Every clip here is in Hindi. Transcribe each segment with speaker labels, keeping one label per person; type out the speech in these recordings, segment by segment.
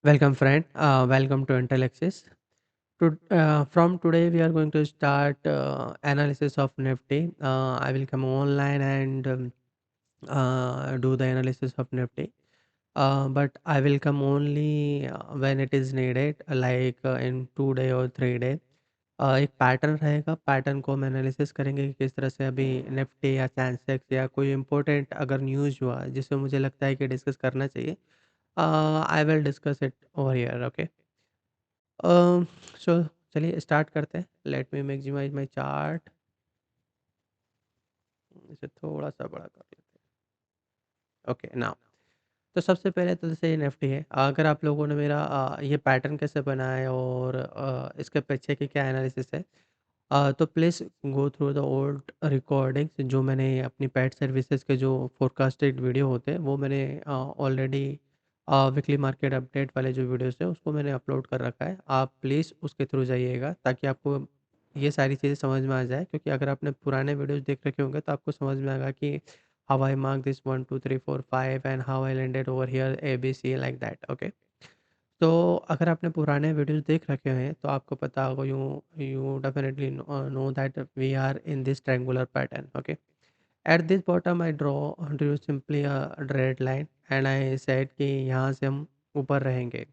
Speaker 1: Welcome, friend. Welcome to Intelexis. From today, we are going to start analysis of Nifty. I will come online and do the analysis of Nifty. But I will come only when it is needed, like in 2 day or 3 day. एक पैटर्न रहेगा, पैटर्न को हम एनालिसिस करेंगे कि किस तरह से अभी निफ्टी या सेंसेक्स या कोई इम्पोर्टेंट अगर न्यूज़ हुआ जिससे मुझे लगता है कि डिस्कस करना चाहिए, I will discuss it over here. Okay, so चलिए स्टार्ट करते हैं। Let me maximise my chart. इसे थोड़ा सा बड़ा कर लेते हैं। ओके, नाउ तो सबसे पहले तो जैसे ये निफ्टी है, अगर आप लोगों ने मेरा ये पैटर्न कैसे बना है और इसके पीछे की क्या एनालिसिस है, तो please go through the old recordings जो मैंने अपनी पेड सर्विसेज के जो फोरकास्टेड वीडियो होते हैं वो मैंने ऑलरेडी वीकली मार्केट अपडेट वाले जो वीडियोस हैं उसको मैंने अपलोड कर रखा है। आप प्लीज़ उसके थ्रू जाइएगा ताकि आपको ये सारी चीज़ें समझ में आ जाए, क्योंकि अगर आपने पुराने वीडियोस देख रखे होंगे तो आपको समझ में आएगा कि how I mark this 1 2 3 4 5 and how I landed over here A B C like that. Okay, तो अगर आपने पुराने वीडियोस देख रखे हैं तो आपको पता होगा, you you definitely know that we are in this triangular pattern. Okay, at this bottom I drew simply a red line and I said कि यहाँ से हम ऊपर रहेंगे।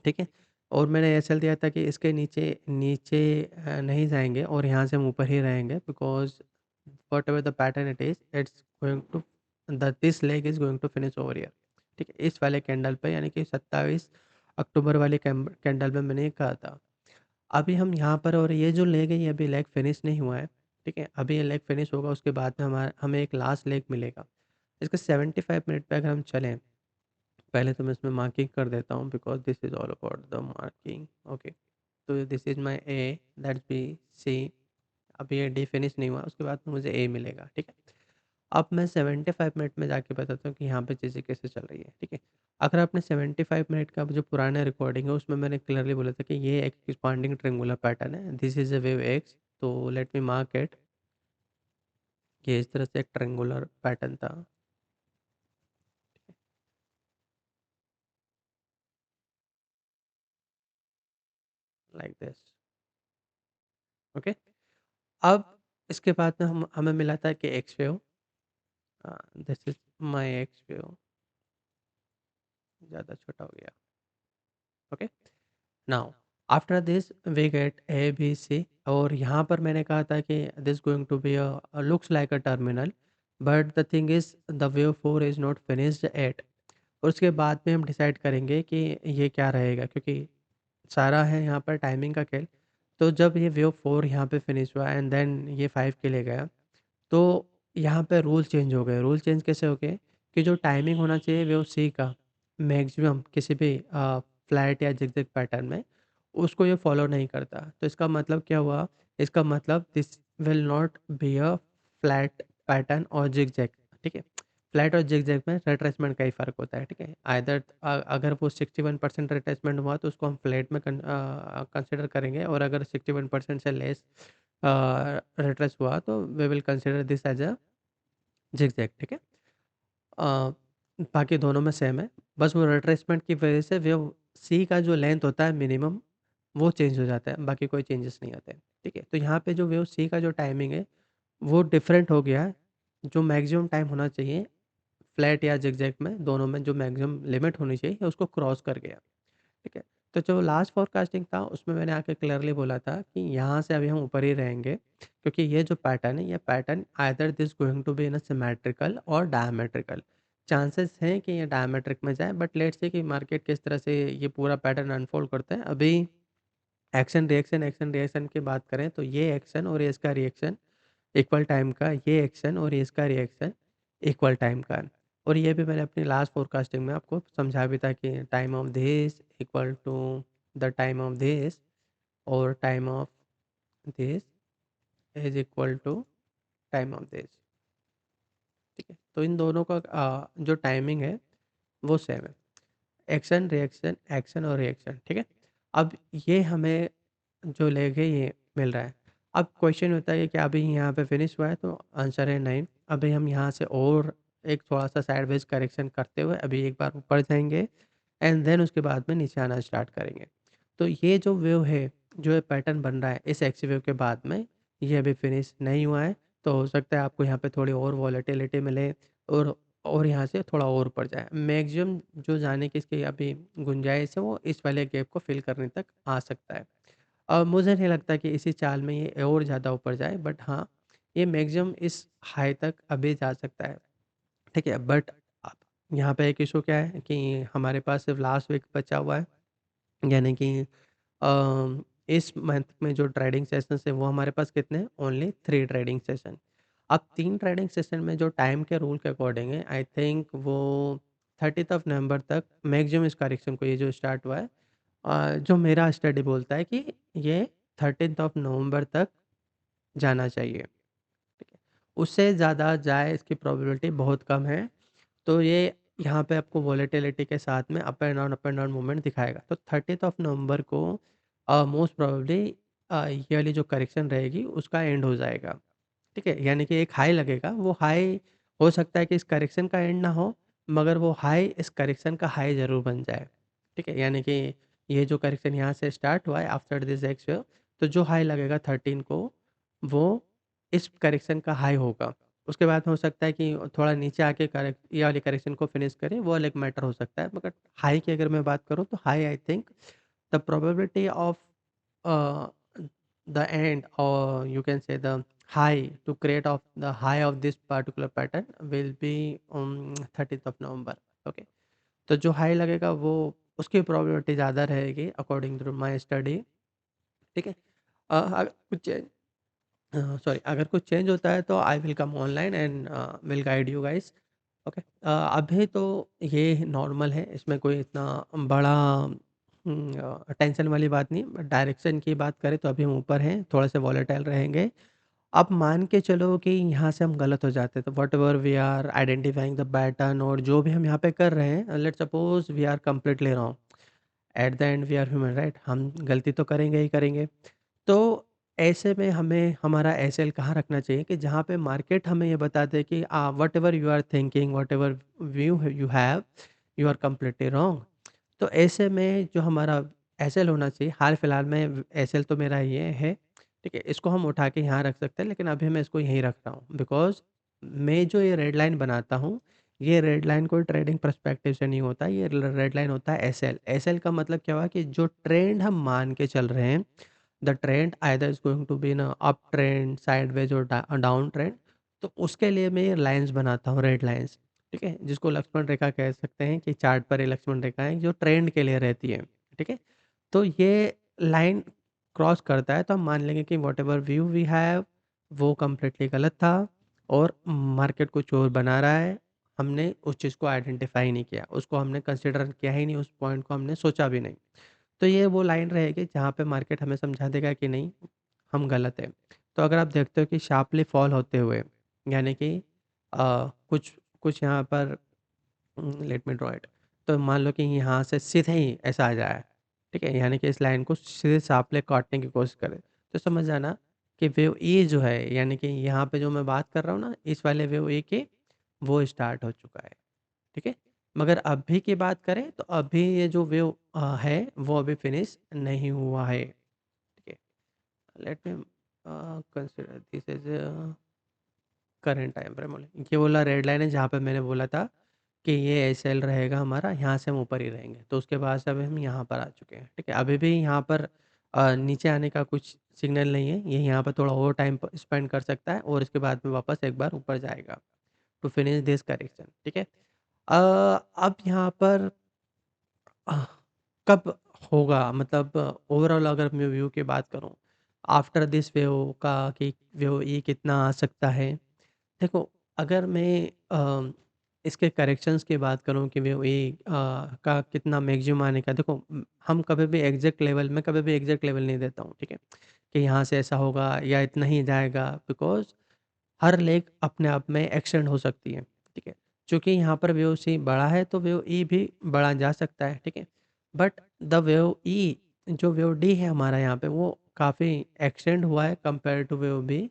Speaker 1: ठीक है, और मैंने ऐसा दिया था कि इसके नीचे नीचे नहीं जाएंगे और यहाँ से हम ऊपर ही रहेंगे, because whatever the pattern it is it's going to the this leg is going to finish over here. ठीक है, इस वाले कैंडल पे, यानी कि 27 अक्टूबर वाले कैंडल में मैंने ये कहा था। अभी हम यहाँ पर, और ये जो लेग है ये अभी लेग फिनिश नहीं हुआ है। ठीक है, अभी ये लेग फिनिश होगा, उसके बाद में हमारा हमें एक लास्ट लेग मिलेगा। इसके 75 मिनट पे अगर हम चलें, पहले तो मैं इसमें मार्किंग कर देता हूँ because this is all about the marking. Okay, तो this is my A, that's B, C. अभी ये डी फिनिश नहीं हुआ, उसके बाद में मुझे ए मिलेगा। ठीक है, अब मैं 75 मिनट में जाके बताता हूँ कि यहाँ पे चीज़ें कैसे चल रही है। ठीक है, अगर आपने 75 मिनट का जो पुराना रिकॉर्डिंग है उसमें मैंने क्लियरली बोला था कि ये एक एक्सपांडिंग ट्रेंगुलर पैटर्न है, this is a wave X. तो लेट मी मार्क इट। ये इस तरह से एक ट्रेंगुलर पैटर्न था, लाइक दिस। ओके, अब इसके बाद में हम हमें मिला था कि X wave, this is my X wave. ज़्यादा छोटा हो गया। Okay, now after this we get A B C, और यहाँ पर मैंने कहा था कि this going to be a looks like a terminal, but the thing is the wave four is not finished at. और उसके बाद में हम डिसाइड करेंगे कि ये क्या रहेगा, क्योंकि सारा है यहाँ पर टाइमिंग का खेल। तो जब ये वेव फोर यहाँ पे फिनिश हुआ एंड देन ये फाइव के लिए गया, तो यहाँ पे रूल चेंज हो गए। रूल चेंज कैसे हो गए कि जो टाइमिंग होना चाहिए वेव सी का मैक्सिमम किसी भी फ्लैट या जिगजैग पैटर्न में, उसको ये फॉलो नहीं करता। तो इसका मतलब क्या हुआ? इसका मतलब this will not be a flat pattern और जिगजैग। ठीक है, फ्लैट और जिगजैग में रिट्रेसमेंट का ही फ़र्क होता है। ठीक है, आइदर अगर वो 61% रिट्रेसमेंट हुआ तो उसको हम फ्लैट में कंसिडर करेंगे, और अगर 61% से लेस रिट्रेस हुआ तो we will consider this as a zigzag. ठीक है, अ, बाकी दोनों में सेम है, बस वो रिट्रेसमेंट की वजह से वेव सी का जो लेंथ होता है मिनिमम, वो चेंज हो जाता है, बाकी कोई चेंजेस नहीं आते हैं। ठीक है, तो यहाँ पे जो वेव सी का जो टाइमिंग है वो डिफरेंट हो गया है। जो मैक्सिमम टाइम होना चाहिए फ्लैट या जिगजैग में, दोनों में जो मैक्सिमम लिमिट होनी चाहिए उसको क्रॉस कर गया। ठीक है, तो जो लास्ट फोरकास्टिंग था उसमें मैंने आके क्लियरली बोला था कि यहाँ से अभी हम ऊपर ही रहेंगे, क्योंकि ये जो पैटर्न है ये pattern either this going to be in a symmetrical और डायमेट्रिकल। चांसेस हैं कि ये डायमेट्रिक में जाए, बट लेट्स से कि मार्केट किस तरह से ये पूरा पैटर्न अनफोल्ड करता है। अभी एक्शन रिएक्शन की बात करें तो ये एक्शन और ये इसका रिएक्शन इक्वल टाइम का, ये एक्शन और ये इसका रिएक्शन इक्वल टाइम का है। और ये भी मैंने अपनी लास्ट फोरकास्टिंग में आपको समझा भी था कि time of this equal to the time of this, और time of this is equal to time of this. ठीक है, तो इन दोनों का जो टाइमिंग है वो सेम है, एक्शन और रिएक्शन। ठीक है, अब ये हमें जो लेग है ये मिल रहा है। अब क्वेश्चन होता है कि क्या अभी यहाँ पे फिनिश हुआ है, तो आंसर है नहीं। अभी हम यहाँ से और एक थोड़ा सा साइडवेज करेक्शन करते हुए अभी एक बार ऊपर जाएंगे, एंड देन उसके बाद में नीचे आना स्टार्ट करेंगे। तो ये जो वेव है, जो ये पैटर्न बन रहा है इस एक्स वेव के बाद में, ये अभी फिनिश नहीं हुआ है। तो हो सकता है आपको यहाँ पे थोड़ी और वॉलेटिलिटी मिले और यहाँ से थोड़ा और ऊपर जाए। मैक्सिमम जो जाने की इसकी अभी गुंजाइश है वो इस वाले गैप को फिल करने तक आ सकता है। मुझे नहीं लगता कि इसी चाल में ये और ज़्यादा ऊपर जाए, बट हाँ, ये मैक्सिमम इस हाई तक अभी जा सकता है। ठीक है? बट अब यहाँ पे एक इश्यू क्या है कि हमारे पास सिर्फ लास्ट वीक बचा हुआ है। यानी कि इस मंथ में जो ट्रेडिंग सेशंस है वो हमारे पास कितने हैं? Only 3 trading session. अब 3 ट्रेडिंग सेशन में जो टाइम के रूल के अकॉर्डिंग है, आई थिंक वो 30th ऑफ नवंबर तक मैक्सिमम इस करेक्शन को, ये जो स्टार्ट हुआ है, जो मेरा स्टडी बोलता है कि ये 13th ऑफ नवंबर तक जाना चाहिए। ठीक है? उससे ज़्यादा जाए इसकी प्रोबेबिलिटी बहुत कम है। तो ये यहाँ पे आपको वॉलेटिलिटी के साथ में अप एंड डाउन मूवमेंट दिखाएगा। तो 30th ऑफ नवंबर को मोस्ट प्रोबेबली ये वाली जो करेक्शन रहेगी उसका एंड हो जाएगा। ठीक है? यानी कि एक हाई लगेगा, वो हाई हो सकता है कि इस करेक्शन का एंड ना हो, मगर वो हाई इस करेक्शन का हाई ज़रूर बन जाए। ठीक है? यानी कि ये जो करेक्शन यहाँ से स्टार्ट हुआ है आफ्टर दिस एक्स, तो जो हाई लगेगा 13 को, वो इस करेक्शन का हाई होगा। उसके बाद हो सकता है कि थोड़ा नीचे आके करेक्ट ये वाली करेक्शन को फिनिश करे, वो अलग मैटर हो सकता है। मगर हाई की अगर मैं बात करूँ तो high, I think the probability of uh, the end, or you can say the high to create of the high of this particular pattern will be 30th of November. Okay, तो जो हाई लगेगा वो उसकी प्रोबेबिलिटी ज़्यादा रहेगी अकॉर्डिंग टू माय स्टडी। ठीक है? अगर कुछ चेंज सॉरी, अगर कुछ चेंज होता है तो I will come online and will guide you guys. Okay, अभी तो ये नॉर्मल है, इसमें कोई इतना बड़ा टेंशन वाली बात नहीं। बट डायरेक्शन की बात करें तो अभी हम ऊपर हैं, थोड़े से वॉलेटाइल रहेंगे। अब मान के चलो कि यहाँ से हम गलत हो जाते हैं, तो whatever we are identifying the pattern और जो भी हम यहाँ पे कर रहे हैं, let's suppose we are completely wrong. At the end we are human, right? हम गलती तो करेंगे ही करेंगे। तो ऐसे में हमें हमारा एसएल कहाँ रखना चाहिए कि जहाँ पे मार्केट हमें ये बता दे कि whatever you are thinking, whatever view you have, you are completely wrong. तो ऐसे में जो हमारा एसएल होना चाहिए, हाल फिलहाल में एसएल तो मेरा ये है। ठीक है? इसको हम उठा के यहाँ रख सकते हैं, लेकिन अभी मैं इसको यहीं रख रहा हूँ बिकॉज़ मैं जो ये रेड लाइन बनाता हूँ, ये रेड लाइन कोई ट्रेडिंग पर्सपेक्टिव से नहीं होता, ये रेड लाइन होता है एसएल। एसएल का मतलब क्या हुआ कि जो ट्रेंड हम मान के चल रहे हैं, the trend either is going to be in up trend, sideways और डाउन ट्रेंड, तो उसके लिए मैं ये लाइन्स बनाता हूँ, रेड लाइन्स। ठीक है? जिसको लक्ष्मण रेखा कह सकते हैं कि चार्ट पर ये लक्ष्मण रेखाएँ जो ट्रेंड के लिए रहती है। ठीक है? तो ये लाइन क्रॉस करता है तो हम मान लेंगे कि व्हाटएवर व्यू वी हैव वो कंप्लीटली गलत था और मार्केट कुछ और बना रहा है। हमने उस चीज़ को आइडेंटिफ़ाई नहीं किया, उसको हमने कंसिडर किया ही नहीं, उस पॉइंट को हमने सोचा भी नहीं। तो ये वो लाइन रहेगी जहाँ पे मार्केट हमें समझा देगा कि नहीं, हम गलत हैं। तो अगर आप देखते हो कि शार्पली फॉल होते हुए, यानी कि कुछ कुछ यहाँ पर लेट मी ड्रॉ इट, तो मान लो कि यहाँ से सीधे ही ऐसा आ जाए। ठीक है? यानी कि इस लाइन को सीधे शार्पली काटने की कोशिश करें, तो समझ जाना कि वेव ए जो है, यानी कि यहाँ पे जो मैं बात कर रहा हूँ ना, इस वाले वेव ए के, वो स्टार्ट हो चुका है। ठीक है? मगर अभी की बात करें तो अभी ये जो वेव है वो अभी फिनिश नहीं हुआ है। ठीक है? Let me consider this is current time frame only. ये वाला रेड लाइन है जहाँ पे मैंने बोला था कि ये एसएल रहेगा हमारा, यहाँ से हम ऊपर ही रहेंगे। तो उसके बाद से अभी हम यहाँ पर आ चुके हैं। ठीक है? अभी भी यहाँ पर नीचे आने का कुछ सिग्नल नहीं है। ये यहाँ पर थोड़ा और टाइम प स्पेंड कर सकता है और इसके बाद में वापस एक बार ऊपर जाएगा टू फिनिश दिस करेक्शन। ठीक है? अब यहाँ पर अह, कब होगा, मतलब ओवरऑल अगर मैं व्यू की बात करूँ, आफ्टर दिस वेव का, कि वेव ये कितना आ सकता है। देखो, अगर मैं इसके करेक्शंस की बात करूँ कि वेव ए का कितना मैक्सिमम आने का, देखो हम कभी भी एग्ज़ैक्ट लेवल, मैं कभी भी एग्ज़ैक्ट लेवल नहीं देता हूँ, ठीक है? कि यहाँ से ऐसा होगा या इतना ही जाएगा, बिकॉज़ हर लेग अपने आप में एक्सटेंड हो सकती है, ठीक है? चूँकि यहाँ पर वेव सी बड़ा है तो वेव ई भी बढ़ा जा सकता है, ठीक है? बट द वेव ई, जो वेव डी है हमारा यहाँ पे, वो काफ़ी एक्सटेंड हुआ है कंपेयर टू वेव बी।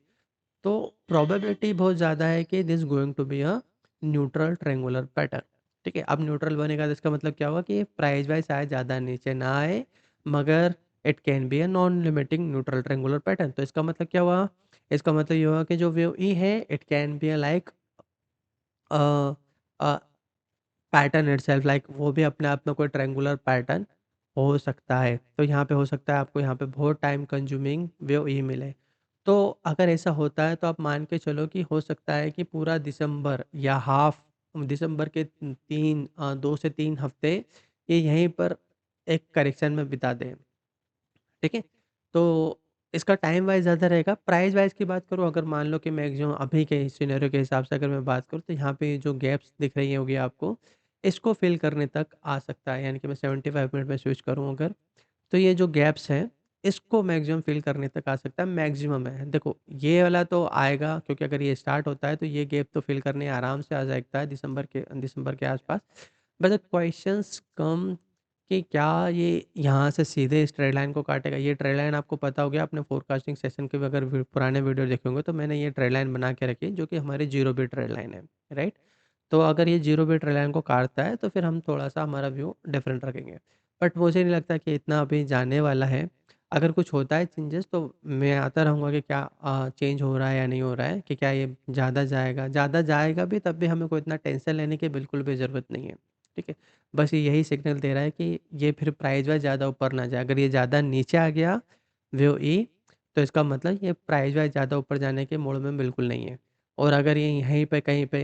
Speaker 1: तो प्रोबेबिलिटी बहुत ज़्यादा है कि this going to be a neutral triangular pattern. ठीक है? अब न्यूट्रल बनेगा तो इसका मतलब क्या हुआ कि प्राइस वाइज़ शायद ज़्यादा नीचे ना आए, मगर it can be a non limiting neutral triangular pattern. तो इसका मतलब क्या हुआ? इसका मतलब ये हुआ कि जो वेव ई है it can be a like a a pattern itself, like वो भी अपने आप में कोई ट्रायंगुलर पैटर्न हो सकता है। तो यहाँ पे हो सकता है आपको यहाँ पे बहुत टाइम कंज्यूमिंग वेव ई मिले। तो अगर ऐसा होता है तो आप मान के चलो कि हो सकता है कि पूरा दिसंबर या हाफ दिसंबर के 2 से 3 हफ्ते ये यहीं पर एक करेक्शन में बिता दें। ठीक है? तो इसका टाइम वाइज़ ज़्यादा रहेगा, प्राइस वाइज़ की बात करूँ अगर मान लो कि मैक्सिमम अभी के सिनेरियो के हिसाब से अगर मैं बात करूँ तो यहाँ पे जो गैप्स दिख रही होंगी आपको, इसको फ़िल करने तक आ सकता है। यानी कि मैं 75 मिनट में स्विच करूँ अगर, तो ये जो गैप्स हैं, इसको मैक्सिमम फ़िल करने तक आ सकता है, मैक्सिमम है। देखो, ये वाला तो आएगा क्योंकि अगर ये स्टार्ट होता है तो ये गैप तो फ़िल करने आराम से आ सकता है दिसंबर के आस-पास। बट द क्वेश्चन्स कम कि क्या ये यहाँ से सीधे इस ट्रेड लाइन को काटेगा? ये ट्रेड लाइन आपको पता हो गया, आपने फोरकास्टिंग सेशन के भी अगर पुराने वीडियो देखे होंगे तो मैंने ये ट्रेड लाइन बना के रखी जो कि हमारी ज़ीरो बिट ट्रेड लाइन है, राइट? तो अगर ये ज़ीरो बिट ट्रेड लाइन को काटता है तो फिर हम थोड़ा-सा हमारा व्यू डिफरेंट रखेंगे। बट मुझे नहीं लगता कि इतना अभी जाने वाला है। अगर कुछ होता है चेंजेस तो मैं आता रहूँगा कि क्या चेंज हो रहा है या नहीं हो रहा है, कि क्या ये ज़्यादा जाएगा भी तब भी हमें कोई इतना टेंशन लेने की बिल्कुल भी ज़रूरत नहीं है, ठीक है? बस ये यही सिग्नल दे रहा है कि ये फिर प्राइस वाइज़ ज़्यादा ऊपर ना जाए। अगर ये ज़्यादा नीचे आ गया व्यू ई, तो इसका मतलब ये प्राइस वाइज़ ज़्यादा ऊपर जाने के मूड में बिल्कुल नहीं है। और अगर ये यहीं पे कहीं पे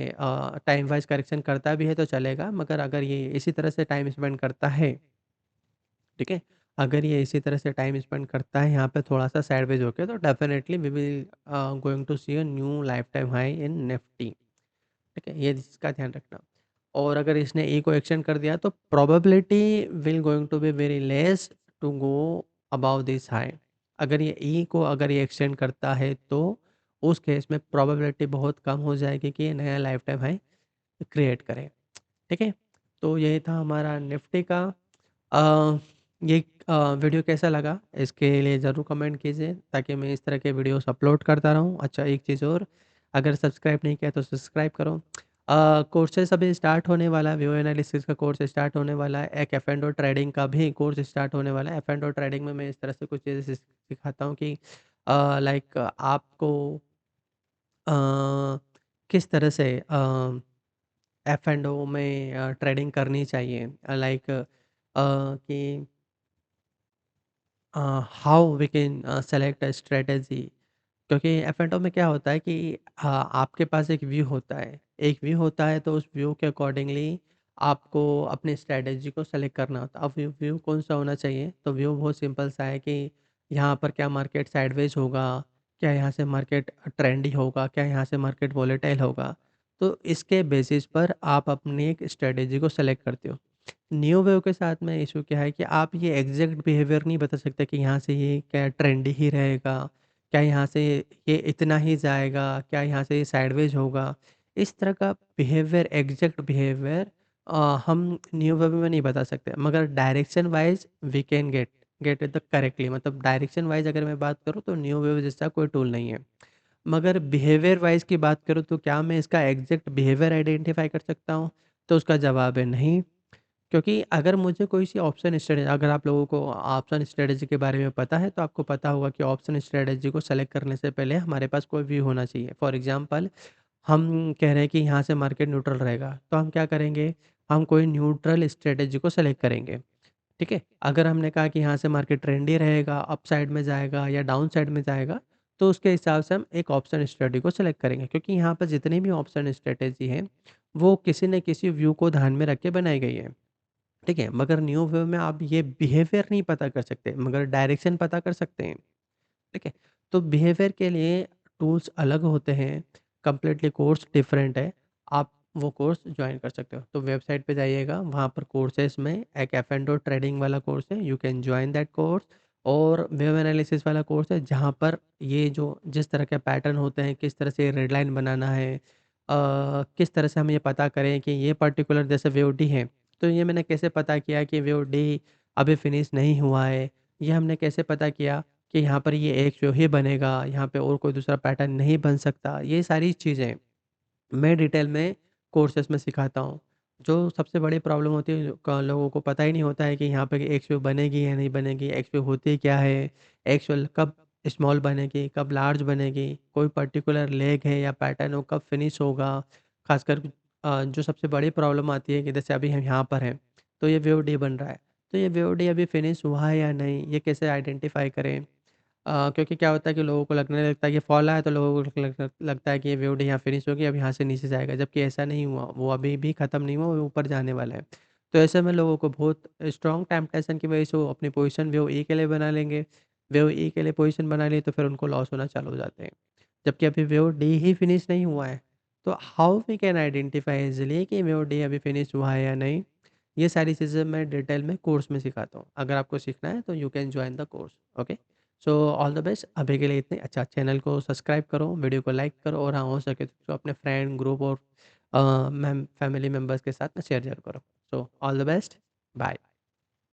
Speaker 1: टाइम वाइज़ करेक्शन करता भी है तो चलेगा, मगर अगर ये इसी तरह से टाइम स्पेंड करता है, ठीक है? अगर ये इसी तरह से टाइम स्पेंड करता है यहाँ पे थोड़ा-सा साइडवेज़ होके, तो definitely we will going to see a new life time high in Nifty. ठीक है? ये इसका ध्यान रखना। और अगर इसने ई को एक्सटेंड कर दिया तो probability will going to be very less to go above this high. अगर ये ई को अगर ये एक्सटेंड करता है तो उस केस में प्रोबेबिलिटी बहुत कम हो जाएगी कि ये नया लाइफ टाइम हाई क्रिएट करे। ठीक है? तो यही था हमारा निफ्टी का। अ, ये वीडियो कैसा लगा इसके लिए ज़रूर कमेंट कीजिए ताकि मैं इस तरह के वीडियोस अपलोड करता रहूँ। अच्छा, एक चीज़ और, अगर सब्सक्राइब नहीं किया तो सब्सक्राइब करो। कोर्सेज़ अभी स्टार्ट होने वाला है, व्यू एनालिसिस का कोर्स स्टार्ट होने वाला है, एक एफ-एंड-ओ ट्रेडिंग का भी कोर्स स्टार्ट होने वाला है। एफ-एंड-ओ ट्रेडिंग में मैं इस तरह से कुछ चीज़ें सिखाता हूँ कि लाइक आपको अ, किस तरह से एफ-एंड-ओ में ट्रेडिंग करनी चाहिए। लाइक कि how we can select a strategy. क्योंकि एफ-एंड-ओ में क्या होता है कि आपके पास एक व्यू होता है। एक व्यू होता है तो उस व्यू के अकॉर्डिंगली आपको अपनी स्ट्रैटेजी को सेलेक्ट करना होता है। अब व्यू व्यू कौन-सा होना चाहिए? तो व्यू बहुत सिंपल सा है कि यहाँ पर क्या मार्केट साइडवेज़ होगा? क्या यहाँ से मार्केट ट्रेंडी होगा? क्या यहाँ से मार्केट वोलेटाइल होगा? तो इसके बेसिस पर आप अपनी एक स्ट्रैटेजी को सेलेक्ट करते हो। न्यू वेव के साथ में इश्यू क्या है कि आप ये एग्ज़ैक्ट बिहेवियर नहीं बता सकते कि यहाँ से ये क्या ट्रेंडी ही रहेगा, क्या यहाँ से ये इतना ही जाएगा, क्या यहाँ से ये साइडवेज़ होगा। इस तरह का बिहेवियर, एग्ज़ैक्ट बिहेवियर हम न्यू वेव में नहीं बता सकते, मगर direction wise we can get it the correctly. मतलब डायरेक्शन वाइज़ अगर मैं बात करूँ तो न्यू वेव जैसा कोई टूल नहीं है। मगर बिहेवियर वाइज़ की बात करूँ तो क्या मैं इसका एग्ज़ैक्ट बिहेवियर आइडेंटिफ़ाई कर सकता हूँ? तो उसका जवाब है नहीं। क्योंकि अगर मुझे कोई सी ऑप्शन स्ट्रेटजी, अगर आप लोगों को ऑप्शन स्ट्रेटजी के बारे में पता है, तो आपको पता होगा कि ऑप्शन स्ट्रेटजी को सेलेक्ट करने से पहले हमारे पास कोई व्यू होना चाहिए। फॉर एग्ज़ाम्पल, हम कह रहे हैं कि यहाँ से मार्केट न्यूट्रल रहेगा, तो हम क्या करेंगे? हम कोई न्यूट्रल स्ट्रेटजी को सेलेक्ट करेंगे, ठीक है? अगर हमने कहा कि यहाँ से मार्केट ट्रेंडी रहेगा, अप साइड में जाएगा या डाउन साइड में जाएगा, तो उसके हिसाब से हम एक ऑप्शन स्ट्रेटजी को सेलेक्ट करेंगे, क्योंकि यहाँ पर जितनी भी ऑप्शन स्ट्रेटजी हैं, वो किसी न किसी व्यू को ध्यान में रख के बनाई गई है। ठीक है? मगर न्यू वेव में आप ये बिहेवियर नहीं पता कर सकते, मगर डायरेक्शन पता कर सकते हैं। ठीक है? तो बिहेवियर के लिए टूल्स अलग होते हैं, कंप्लीटली कोर्स डिफरेंट है। आप वो कोर्स जॉइन कर सकते हो। तो वेबसाइट पे जाइएगा, वहाँ पर कोर्सेज़ में एक एफ-एंड-ओ ट्रेडिंग वाला कोर्स है, you can join that course. और वेव एनालिसिस वाला कोर्स है, जहाँ पर ये जो जिस तरह के पैटर्न होते हैं, किस तरह से रेड लाइन बनाना है, किस तरह से हम ये पता करें कि ये पर्टिकुलर जैसे वेव डी है, तो ये मैंने कैसे पता किया कि वेव डी अभी फिनिश नहीं हुआ है? ये हमने कैसे पता किया कि यहाँ पर ये एक जो ही बनेगा, यहाँ पे और कोई दूसरा पैटर्न नहीं बन सकता। ये सारी चीज़ें मैं डिटेल में कोर्सेज़ में सिखाता हूँ। जो सबसे बड़ी प्रॉब्लम होती है लोगों को पता ही नहीं होता है कि यहाँ पे एक्स-वेव बनेगी या नहीं बनेगी, एक्स-वेव होती क्या है, एक्स-वेव कब स्मॉल बनेगी, कब लार्ज बनेगी, कोई पर्टिकुलर लेग है या पैटर्न वो कब फिनिश होगा। ख़ासकर जो सबसे बड़ी प्रॉब्लम आती है कि जैसे अभी हम यहाँ पर हैं, तो ये वेव डी बन रहा है, तो ये वेव डी अभी फिनिश हुआ है या नहीं, ये कैसे आइडेंटिफ़ाई करें? क्योंकि क्या होता है कि लोगों को लगने लगता है कि फॉल आया तो लोगों को लगता है कि ये वेव यहाँ फिनिश होगी, अब यहाँ से नीचे जाएगा, जबकि ऐसा नहीं हुआ, वो अभी भी खत्म नहीं हुआ, वो ऊपर जाने वाला है। तो ऐसे में लोगों को बहुत स्ट्रॉन्ग टेम्पटेशन की वजह से वो अपनी पोज़ीशन वेव ई के लिए बना लेंगे, वेव ई के लिए पोज़ीशन बना ली तो फिर उनको लॉस होना चालू हो जाते हैं। जबकि अभी वेव डी ही फिनिश नहीं हुआ है, तो how we can identify easily कि वेव डी अभी फिनिश हुआ है या नहीं? ये सारी चीज़ें मैं डिटेल में कोर्स में सिखाता हूँ। अगर आपको सीखना है तो you can join the course, okay? So all the best. अभी के लिए इतने अच्छा चैनल को सब्सक्राइब करो, वीडियो को लाइक करो और हाँ, हो सके तो अपने फ्रेंड, ग्रुप और फैमिली मेंबर्स के साथ में शेयर ज़रूर करो। So all the best, bye.